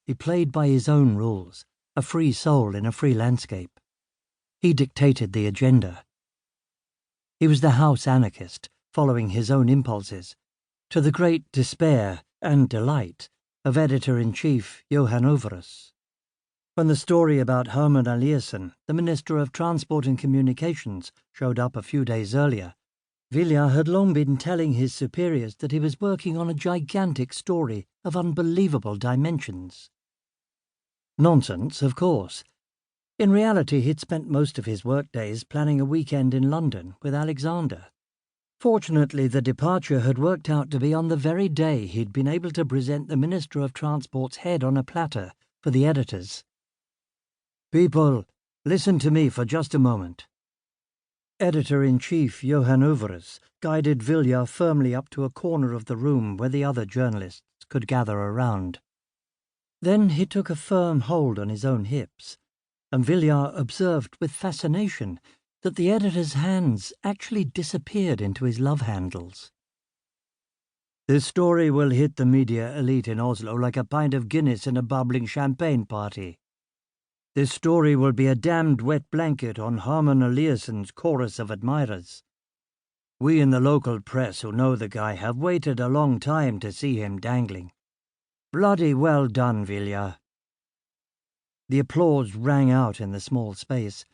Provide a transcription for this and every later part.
He played by his own rules, a free soul in a free landscape. He dictated the agenda. He was the house anarchist, following his own impulses, to the great despair and delight of Editor-in-Chief Johan Overus. When the story about Herman Eliasson, the Minister of Transport and Communications, showed up a few days earlier, Viljar had long been telling his superiors that he was working on a gigantic story of unbelievable dimensions. Nonsense, of course. In reality, he'd spent most of his workdays planning a weekend in London with Alexander. Fortunately, the departure had worked out to be on the very day he'd been able to present the Minister of Transport's head on a platter for the editors. "People, listen to me for just a moment." Editor-in-Chief Johan Overus guided Viljar firmly up to a corner of the room where the other journalists could gather around. Then he took a firm hold on his own hips, and Viljar observed with fascination that the editor's hands actually disappeared into his love handles. "This story will hit the media elite in Oslo like a pint of Guinness in a bubbling champagne party. This story will be a damned wet blanket on Herman Eliasson's chorus of admirers. We in the local press who know the guy have waited a long time to see him dangling. Bloody well done, Viljar." The applause rang out in the small space,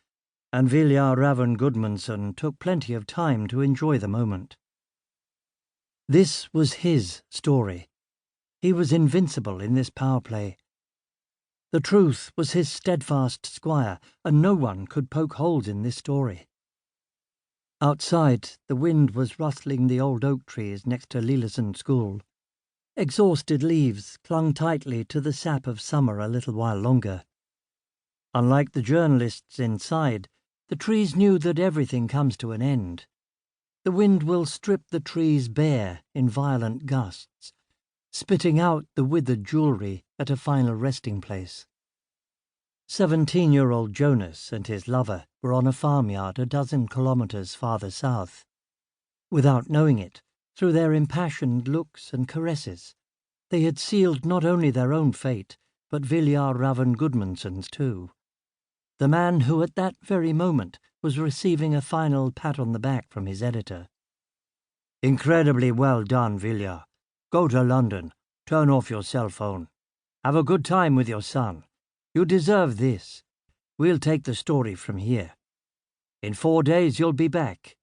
and Viljar Ravn Gudmundsson took plenty of time to enjoy the moment. This was his story. He was invincible in this power play. The truth was his steadfast squire, and no one could poke holes in this story. Outside, the wind was rustling the old oak trees next to Lillesund School. Exhausted leaves clung tightly to the sap of summer a little while longer. Unlike the journalists inside, the trees knew that everything comes to an end. The wind will strip the trees bare in violent gusts, spitting out the withered jewelry at a final resting place. 17-year-old Jonas and his lover were on a farmyard a dozen kilometers farther south. Without knowing it, through their impassioned looks and caresses, they had sealed not only their own fate, but Viljar Ravn Gudmundsson's too. The man who at that very moment was receiving a final pat on the back from his editor. "Incredibly well done, Viljar. Go to London. Turn off your cell phone. Have a good time with your son. You deserve this. We'll take the story from here. In 4 days you'll be back.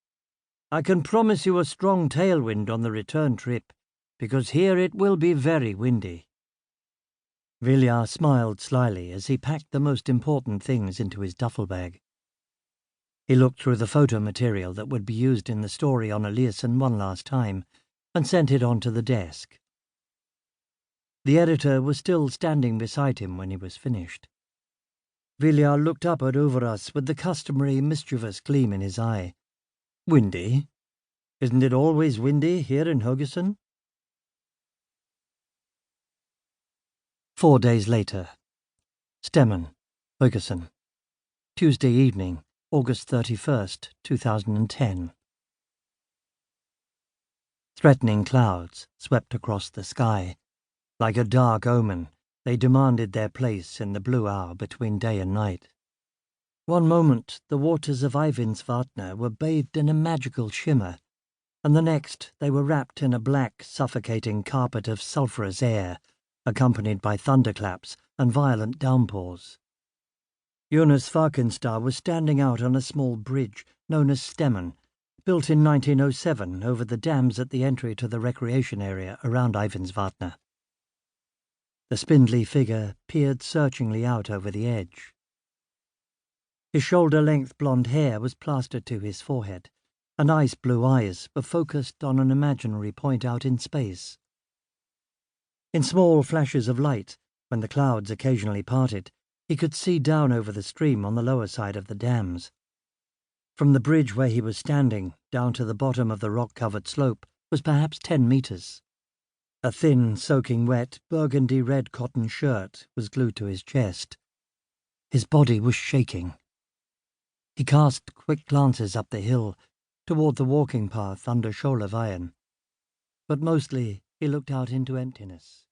I can promise you a strong tailwind on the return trip, because here it will be very windy." Viljar smiled slyly as he packed the most important things into his duffel bag. He looked through the photo material that would be used in the story on Eliasson one last time, and sent it onto the desk. The editor was still standing beside him when he was finished. Viljar looked up at Overus with the customary mischievous gleam in his eye. "Windy? Isn't it always windy here in Haugesund?" 4 days later. Stemmen, Haugesund. Tuesday evening, August 31st, 2010. Threatening clouds swept across the sky. Like a dark omen, they demanded their place in the blue hour between day and night. One moment the waters of Eivindsvatnet were bathed in a magical shimmer, and the next they were wrapped in a black, suffocating carpet of sulphurous air, accompanied by thunderclaps and violent downpours. Jonas Farkenstad was standing out on a small bridge known as Stemmen, built in 1907 over the dams at the entry to the recreation area around Eivindsvatnet. The spindly figure peered searchingly out over the edge. His shoulder-length blonde hair was plastered to his forehead, and ice-blue eyes were focused on an imaginary point out in space. In small flashes of light, when the clouds occasionally parted, he could see down over the stream on the lower side of the dams. From the bridge where he was standing down to the bottom of the rock-covered slope was perhaps 10 meters. A thin, soaking wet, burgundy-red cotton shirt was glued to his chest. His body was shaking. He cast quick glances up the hill, toward the walking path under Skjolavaien, but mostly he looked out into emptiness.